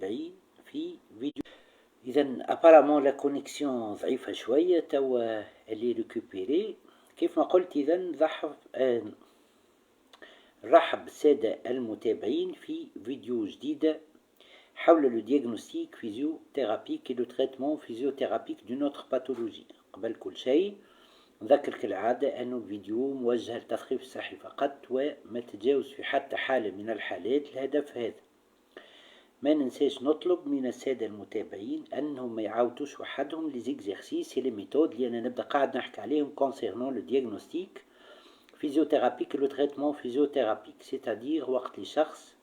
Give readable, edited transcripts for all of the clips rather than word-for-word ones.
المتابعين في فيديو. إذا apparemment la connexion ضعيفة شوية توا اللي ريكوبيري. كيف ما قلت إذا نرحب بالسادة المتابعين في فيديو جديدة حول le diagnostic physiothérapique et le traitement physiothérapique d'une autre pathologie. قبل كل شيء نذكر كالعادة أن الفيديو موجه للتثقيف الصحي فقط وما تتجاوز في حتى حالة من الحالات الهدف هذا. ما ننساش نطلب من السادة المتابعين أنهم ما يعاودوش وحدهم لي زيكزيرسيس لي ميثود اللي أنا نبدأ قاعد نحكي عليهم concernant le diagnostic physiothérapique et le traitement physiothérapique. C'est-à-dire وقت لي شخص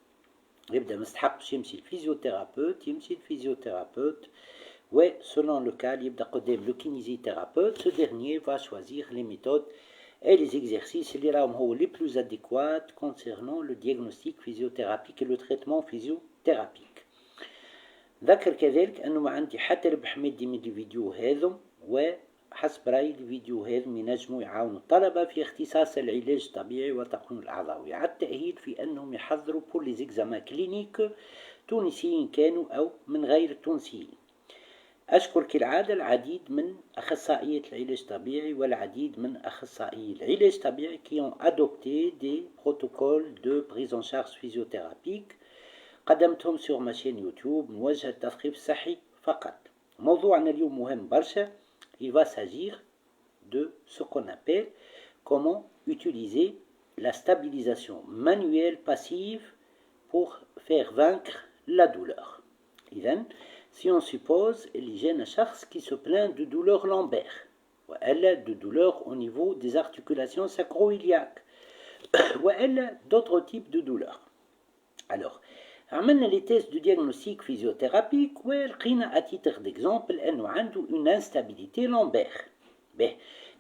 يبدأ مستحقش يمشي الفيزيوثيرابيوت يمشي الفيزيوثيرابيوت و selon le cas يبدأ قدام le kinésithérapeute. Ce dernier va choisir les méthodes et les exercices اللي راهم هو les plus adéquats concernant le diagnostic physiothérapique et le traitement physiothérapique. ذكر كذلك أنه ما عندي حتى ربح مادي من الفيديو هذا، وحسب رأيي الفيديو هذا ينجموا يعاونوا الطلبة في اختصاص العلاج الطبيعي والتقويم الأعضوي على التأهيل في أنهم يحضروا pour les examens cliniques تونسيين كانوا أو من غير التونسيين. أشكر كالعادة العديد من أخصائية العلاج الطبيعي والعديد من أخصائي العلاج الطبيعي qui ont adopté des protocoles de prise en charge physiothérapique قدمتهم sur ma chaîne YouTube موجهة للتثقيف الصحي فقط. موضوعنا اليوم مهم برشا. Il va s'agir de ce qu'on appelle comment utiliser la stabilisation manuelle passive pour faire vaincre la douleur. إذن si on suppose اللي جانا شخص qui se plaint de douleur lombaire وإلا de douleur au niveau des articulations sacro-iliaques وإلا d'autres types de douleurs. Alors عملنا les tests de diagnostic physiothérapique ولقينا à titre d'exemple أنه عنده une instabilité lombaire.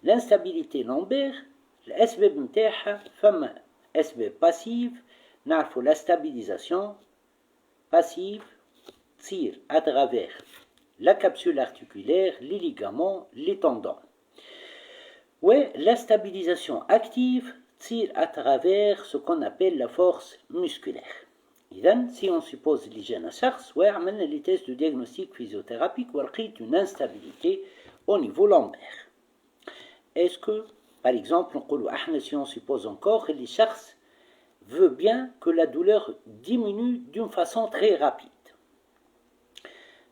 l'instabilité lombaire الأسباب متاعها فما أسباب passive. نعرفوا la stabilisation passive تصير à travers la capsule articulaire, les ligaments, les tendons. La stabilisation active تصير à travers ce qu'on appelle la force musculaire. إذن si on suppose اللي جانا شخص وعملنا les tests de diagnostic physiothérapique ولقيت une instabilité au niveau lombaire. Est-ce que par exemple نقولوا احنا si on suppose encore اللي شخص veut bien que la douleur diminue d'une façon très rapide.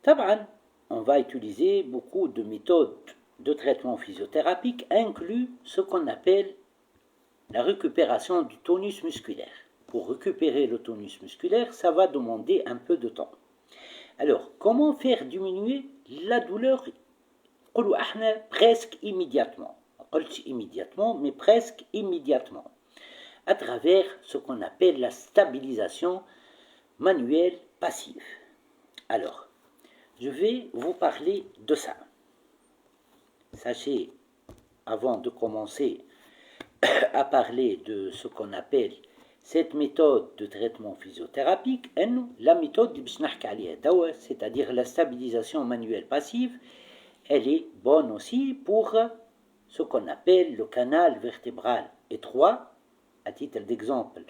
طبعا on va utiliser beaucoup de méthodes de traitement physiothérapique inclus ce qu'on appelle la récupération du tonus musculaire. Pour récupérer le tonus musculaire, ça va demander un peu de temps. Alors, comment faire diminuer la douleur presque immédiatement? Immédiatement, mais presque immédiatement. À travers ce qu'on appelle la stabilisation manuelle passive. Alors, je vais vous parler de ça. Sachez, avant de commencer à parler de ce qu'on appelle cette méthode de traitement physiothérapique, la méthode de c'est-à-dire la stabilisation manuelle passive, elle est bonne aussi pour ce qu'on appelle le canal vertébral étroit. À titre d'exemple,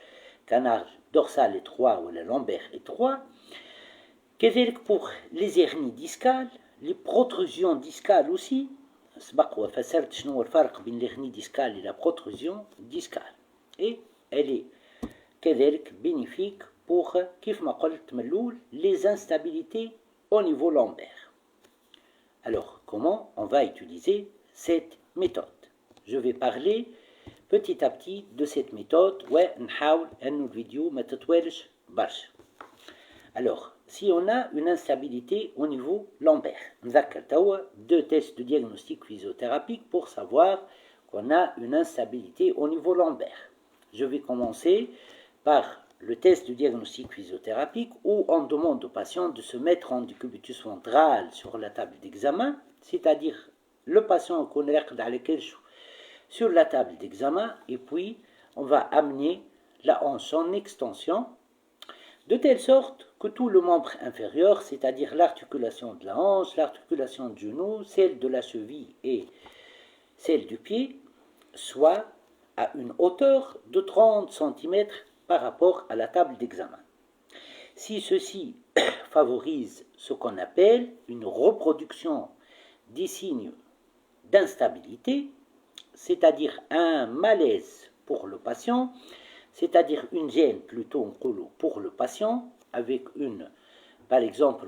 canal dorsal étroit ou le lombaire étroit. كذلك pour les hernies discales, les protrusions discales aussi. سبق وفسرت شنو الفرق بين l'hernie discale et la protrusion discale. Et elle est كذلك bénéfique pour كيف ما قلت من الأول les instabilités au niveau lombaire. Alors comment on va utiliser cette méthode? Je vais parler petit à petit de cette méthode ونحاول أنه الفيديو ما تطولش برشا. Alors, si on a une instabilité au niveau lombaire, نذكر توا deux tests de diagnostic physiothérapique pour savoir qu'on a une instabilité au niveau lombaire. Je vais commencer par le test de diagnostic physiothérapique où on demande au patient de se mettre en décubitus ventral sur la table d'examen, c'est-à-dire le patient qu'on est sur la table d'examen, et puis on va amener la hanche en extension de telle sorte que tout le membre inférieur, c'est-à-dire l'articulation de la hanche, l'articulation du genou, celle de la cheville et celle du pied, soit à une hauteur de 30 cm par rapport à la table d'examen. Si ceci favorise ce qu'on appelle une reproduction des signes d'instabilité, c'est-à-dire un malaise pour le patient, c'est-à-dire une gêne plutôt pour le patient, avec par exemple,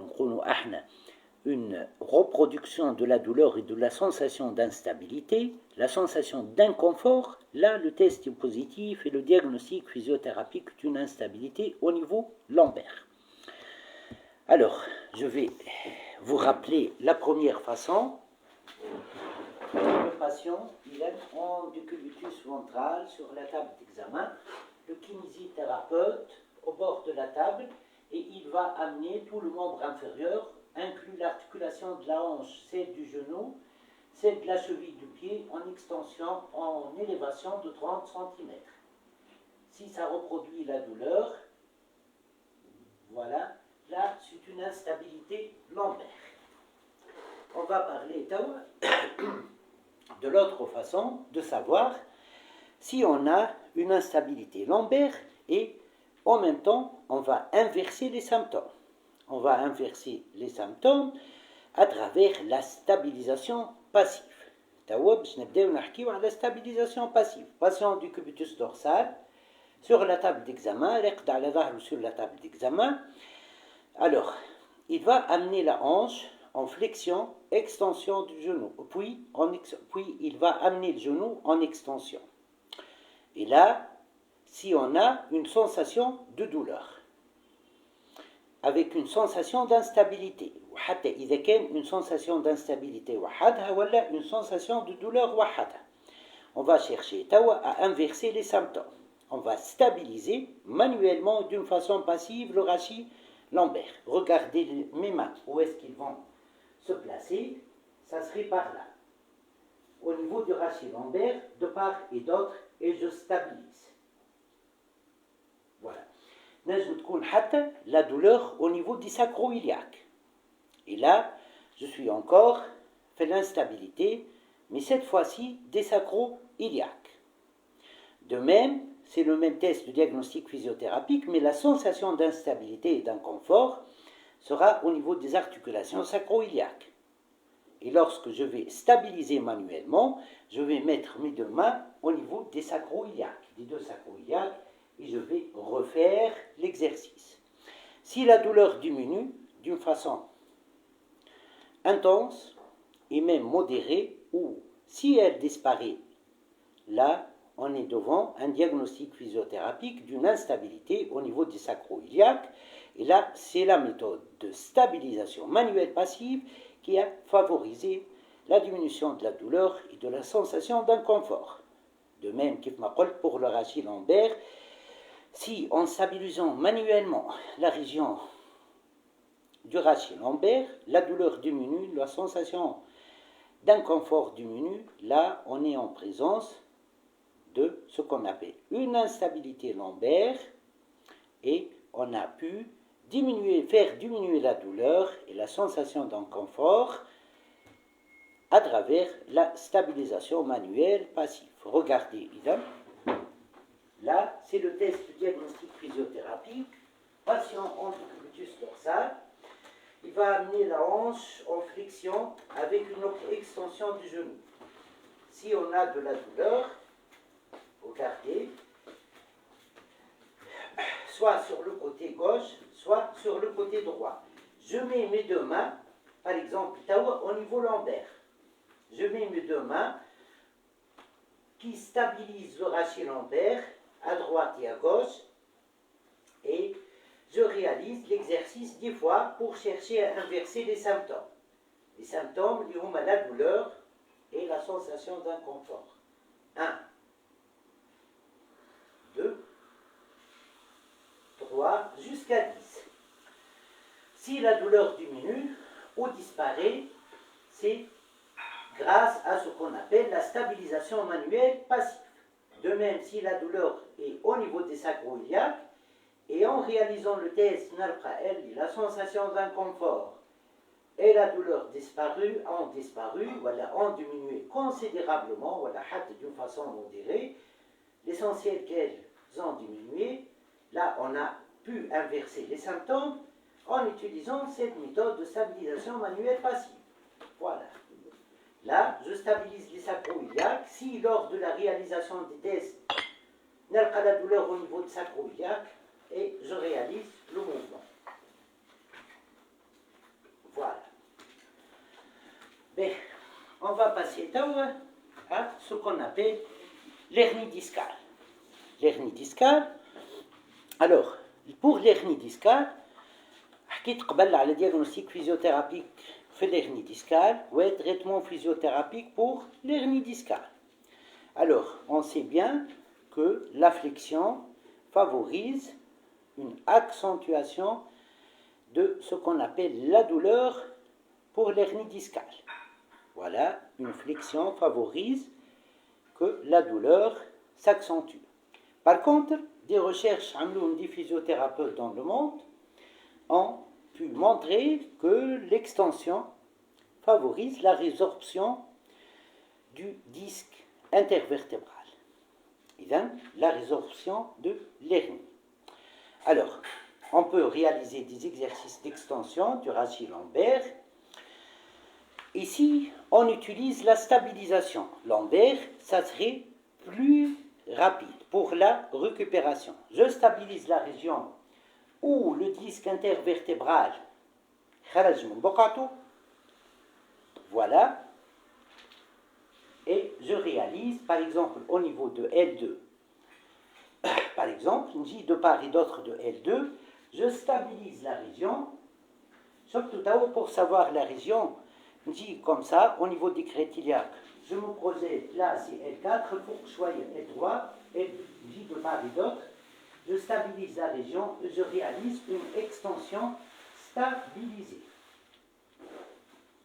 une reproduction de la douleur et de la sensation d'instabilité, la sensation d'inconfort. Là, le test est positif et le diagnostic physiothérapique d'une instabilité au niveau lombaire. Alors, je vais vous rappeler la première façon. Le patient, il est en décubitus ventral sur la table d'examen. Le kinésithérapeute au bord de la table et il va amener tout le membre inférieur, inclus l'articulation de la hanche, celle du genou, celle de la cheville du pied, en extension, en élévation de 30 cm. Si ça reproduit la douleur, voilà, là c'est une instabilité lombaire. On va parler de l'autre façon de savoir si on a une instabilité lombaire et en même temps on va inverser les symptômes. On va inverser les symptômes à travers la stabilisation passive. La stabilisation passive. Patient du cubitus dorsal sur la table d'examen, sur la table d'examen. Alors, il va amener la hanche en flexion, extension du genou, puis il va amener le genou en extension. Et là, si on a une sensation de douleur, avec une sensation d'instabilité, une sensation d'instabilité, une sensation de douleur, on va chercher à inverser les symptômes. On va stabiliser manuellement d'une façon passive le rachis lombaire. Regardez mes mains, où est-ce qu'ils vont se placer, ça serait par là, au niveau du rachis lombaire, de part et d'autre, et je stabilise. Voilà. La douleur au niveau du sacro-iliaque. Et là, je suis encore fait l'instabilité, mais cette fois-ci des sacro-iliaques. De même, c'est le même test de diagnostic physiothérapique, mais la sensation d'instabilité et d'inconfort sera au niveau des articulations sacro-iliaques. Et lorsque je vais stabiliser manuellement, je vais mettre mes deux mains au niveau des sacro-iliaques, des deux sacro-iliaques, et je vais refaire l'exercice. Si la douleur diminue d'une façon intense et même modérée, ou si elle disparaît, là, on est devant un diagnostic physiothérapique d'une instabilité au niveau des sacro-iliaques. Et là, c'est la méthode de stabilisation manuelle passive qui a favorisé la diminution de la douleur et de la sensation d'inconfort. De même, pour le rachis lombaire, si en stabilisant manuellement la région du rachis lombaire, la douleur diminue, la sensation d'inconfort diminue, là, on est en présence de ce qu'on appelle une instabilité lombaire et on a pu faire diminuer la douleur et la sensation d'inconfort à travers la stabilisation manuelle passive. Regardez, là, c'est le test de diagnostic physiothérapique. Patient en décubitus dorsal. Il va amener la hanche en flexion avec une extension du genou. Si on a de la douleur, regardez, soit sur le côté gauche, soit sur le côté droit. Je mets mes deux mains, par exemple, au niveau lombaire. Je mets mes deux mains qui stabilisent le rachis lombaire à droite et à gauche et je réalise l'exercice 10 fois pour chercher à inverser les symptômes. Les symptômes liés à la douleur et la sensation d'inconfort. 1, 2, 3, jusqu'à 10. Si la douleur diminue ou disparaît, c'est grâce à ce qu'on appelle la stabilisation manuelle passive. De même, si la douleur est au niveau des sacro-iliaques, et en réalisant le test, la sensation d'inconfort et la douleur ont disparu, ont diminué considérablement, d'une façon modérée, l'essentiel qu'elles ont diminué, là on a pu inverser les symptômes, en utilisant cette méthode de stabilisation manuelle passive. Voilà. Là, je stabilise les sacro-iliaques. Si lors de la réalisation des tests, n'a pas la douleur au niveau de sacro-iliaque, et je réalise le mouvement. Voilà. Bien, on va passer à ce qu'on appelle l'hernie discale. L'hernie discale, alors, pour l'hernie discale, حكيت قبل على diagnostic physiothérapique في l'hernie discale ou traitement physiothérapique pour l'hernie discale. Alors, on sait bien que la flexion favorise une accentuation de ce qu'on appelle la douleur pour l'hernie discale. Voilà, une flexion favorise que la douleur s'accentue. Par contre, des recherches des physiothérapeutes dans le monde ont pu montrer que l'extension favorise la résorption du disque intervertébral. Et donc, la résorption de l'hernie. Alors, on peut réaliser des exercices d'extension du rachis lombaire. Ici, on utilise la stabilisation lombaire, ça serait plus rapide pour la récupération. Je stabilise la région où le disque intervertébral خرج من بقعته. Voilà. Et je réalise, par exemple, au niveau de L2, par exemple, une J de part et d'autre de L2, je stabilise la région, sauf tout à l'heure pour savoir la région, une J comme ça, au niveau des crétiliaques. Je me projette là, c'est L4, pour que je sois L3, et J de part et d'autre, je stabilise la région et je réalise une extension stabilisée.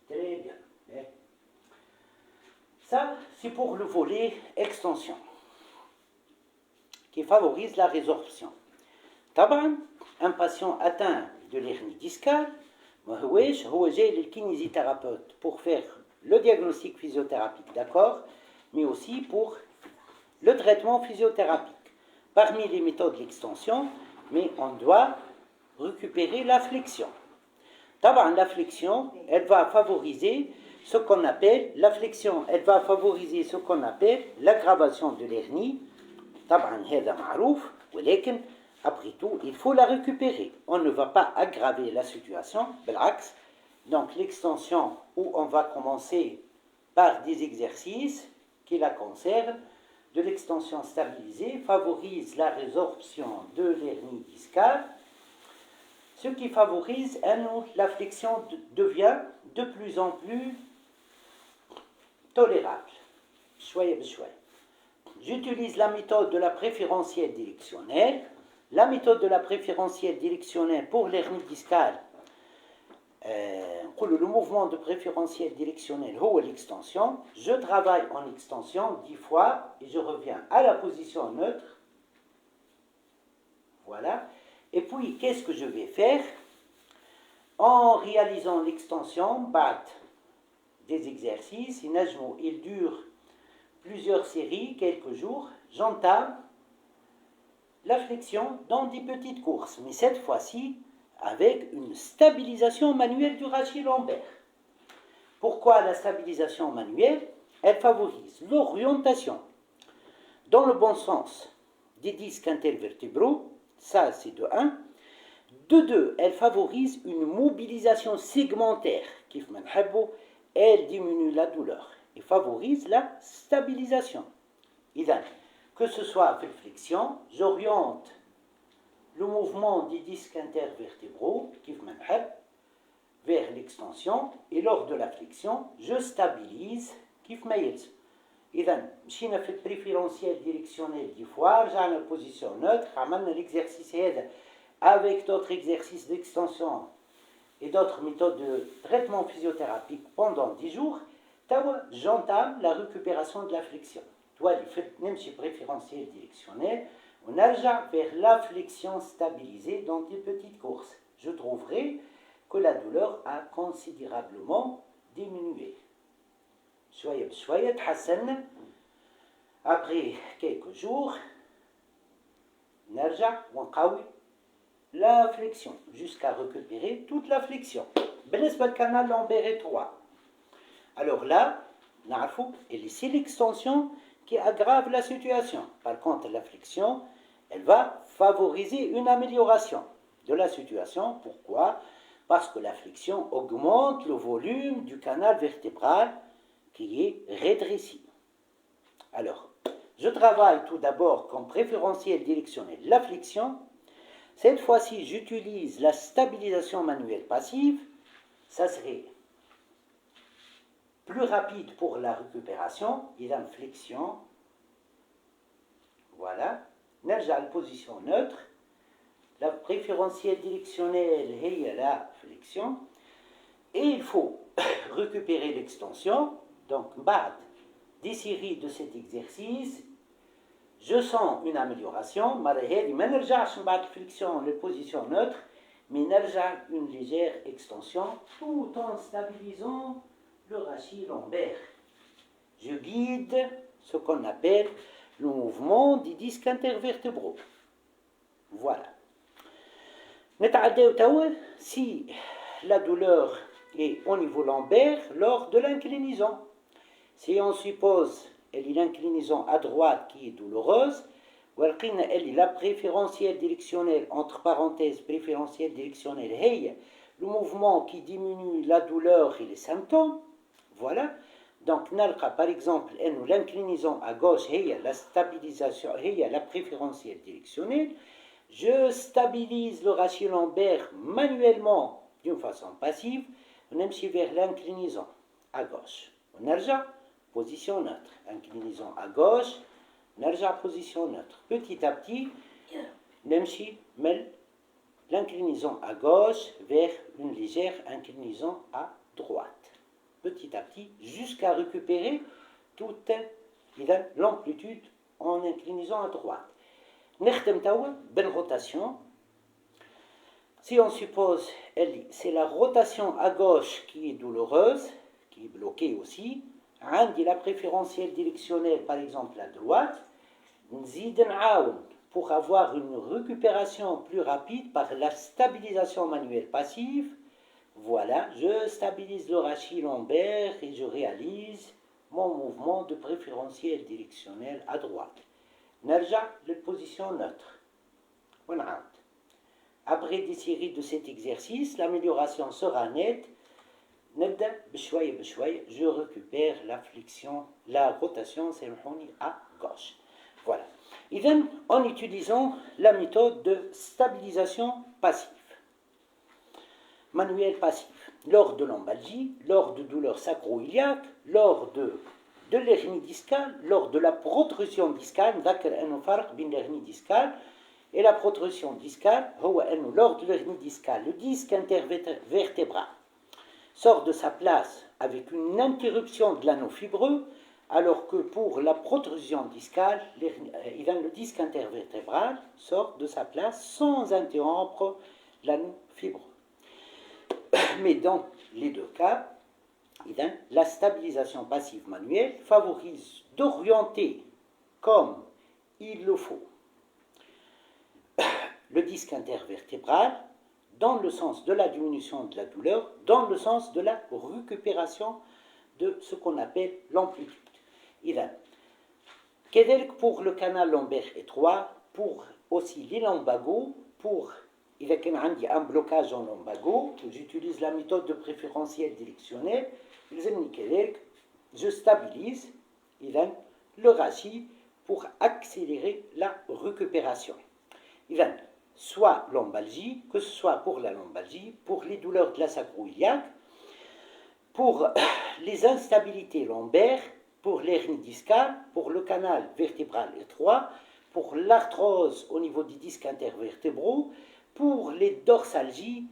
Très bien. Ça, c'est pour le volet extension, qui favorise la résorption. طبعا, un patient atteint de l'hernie discale, هو جاي للكينيزيتhérapeute pour faire le diagnostic physiothérapique, d'accord, mais aussi pour le traitement physiothérapique. Parmi les méthodes d'extension, mais on doit récupérer la flexion. طبعا, la flexion, elle va favoriser ce qu'on appelle, la flexion, elle va favoriser ce qu'on appelle l'aggravation de l'hernie. طبعا هذا معروف, ولكن après tout, il faut la récupérer. On ne va pas aggraver la situation, بالعكس. Donc l'extension où on va commencer par des exercices qui la concernent, de l'extension stabilisée favorise la résorption de l'hernie discale, ce qui favorise la flexion devient de plus en plus tolérable. J'utilise la méthode de la préférentielle directionnelle. La méthode de la préférentielle directionnelle pour l'hernie discale, le mouvement de préférentielle directionnelle ou l'extension. Je travaille en extension 10 fois et je reviens à la position neutre. Voilà. Et puis, qu'est-ce que je vais faire? En réalisant l'extension, des exercices, il dure plusieurs séries, quelques jours, j'entame la flexion dans des petites courses, mais cette fois-ci avec une stabilisation manuelle du rachis lombaire. Pourquoi la stabilisation manuelle? Elle favorise l'orientation dans le bon sens des disques intervertébraux, ça c'est de 1. De 2, elle favorise une mobilisation segmentaire, elle diminue la douleur et favorise la stabilisation. Que ce soit avec flexion, j'oriente le mouvement des disques intervertébraux, vers l'extension, et lors de la flexion, je stabilise مشينا في البريفيرونسيال ديريكسيونيل 10 fois, رجعنا la position neutre, عملنا l'exercice هذا avec d'autres exercices d'extension et d'autres méthodes de traitement physiothérapique pendant 10 jours, j'entame la récupération de la flexion. Même si préférentiel directionnel, on arrive vers la flexion stabilisée dans des petites courses. Je trouverai que la douleur a considérablement diminué. Après quelques jours, نرجع ونقوي la flexion, jusqu'à récupérer toute la flexion. بالنسبة للcanal lombaire étroit. Alors là, c'est l'extension qui aggrave la situation. Par contre, la flexion, elle va favoriser une amélioration de la situation. Pourquoi? Parce que la flexion augmente le volume du canal vertébral qui est rétréci. Alors, je travaille tout d'abord comme préférentiel directionnel la flexion. Cette fois-ci, j'utilise la stabilisation manuelle passive. Ça serait plus rapide pour la récupération. Il y a une flexion. Voilà. Nerja à la position neutre. La préférentielle directionnelle est la flexion. Et il faut récupérer l'extension. Donc, des séries de cet exercice, je sens une amélioration. Je ne vais pas flexion la position neutre, mais une légère extension tout en stabilisant le rachis lombaire. Je guide ce qu'on appelle le mouvement des disques intervertébraux. Voilà. Si la douleur est au niveau lombaire lors de l'inclinaison. Si on suppose elle est l'inclinaison à droite qui est douloureuse, elle est la préférentielle directionnelle, entre parenthèses, préférentielle directionnelle, le mouvement qui diminue la douleur et les symptômes. Voilà. Donc, par exemple, l'inclinaison à gauche, la stabilisation, la préférentielle directionnelle. Je stabilise le rachis lombaire manuellement d'une façon passive. On aime vers l'inclinaison à gauche. On a position neutre. Inclinaison à gauche, nerja position neutre. Petit à petit, nemchi mel l'inclinaison à gauche vers une légère inclinaison à droite. Petit à petit, jusqu'à récupérer toute l'amplitude en inclinaison à droite. Nechtem tawa, belle rotation. Si on suppose, c'est la rotation à gauche qui est douloureuse, qui est bloquée aussi. La préférentielle directionnelle, par exemple à droite, pour avoir une récupération plus rapide par la stabilisation manuelle passive. Voilà, je stabilise le rachis lombaire et je réalise mon mouvement de préférentielle directionnelle à droite. Nerja, la position neutre. Après des séries de cet exercice, l'amélioration sera nette. Je récupère la flexion, la rotation à gauche. Voilà. Et bien, en utilisant la méthode de stabilisation passive. Manuel passif. Lors de l'embalgie, lors de douleurs sacro-iliaques, lors de l'hernie discale, lors de la protrusion discale, l'hernie discale et la protrusion discale, lors de l'hernie discale, le disque intervertébral sort de sa place avec une interruption de l'anneau fibreux, alors que pour la protrusion discale, le disque intervertébral sort de sa place sans interrompre l'anneau fibreux. Mais dans les deux cas, la stabilisation passive manuelle favorise d'orienter comme il le faut le disque intervertébral dans le sens de la diminution de la douleur, dans le sens de la récupération de ce qu'on appelle l'amplitude. Pour le canal lombaire étroit, pour aussi les lumbagos, pour il y a un blocage en lumbago, j'utilise la méthode de préférentiel directionnel, je stabilise le rachis pour accélérer la récupération. Soit lombalgie, que ce soit pour la lombalgie, pour les douleurs de la sacro-iliaque, pour les instabilités lombaires, pour l'hernie discale, pour le canal vertébral étroit, pour l'arthrose au niveau des disques intervertébraux, pour les dorsalgies,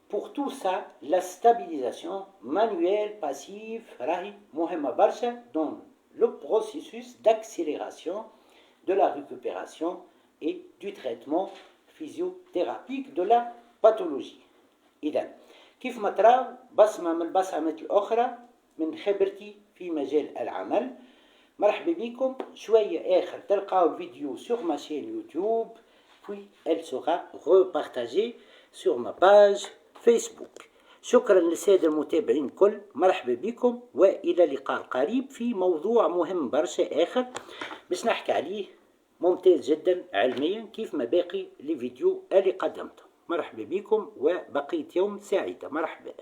pour tout ça, la stabilisation manuelle, passive, dans le processus d'accélération de la récupération et du traitement physiothérapique de la pathologie. إذن كيف ما ترى بصمة من البصمات الأخرى من خبرتي في مجال العمل. مرحبا بكم. شوية آخر تلقاو الفيديو sur ma chaîne YouTube puis elle sera repartagée sur ma page Facebook. شكرا للسادة المتابعين الكل، مرحبا بكم، وإلى لقاء قريب في موضوع مهم برشا آخر باش نحكي عليه، ممتاز جدا علميا كيف ما باقي الفيديو اللي قدمته. مرحبا بكم وبقية يوم سعيدة. مرحبا.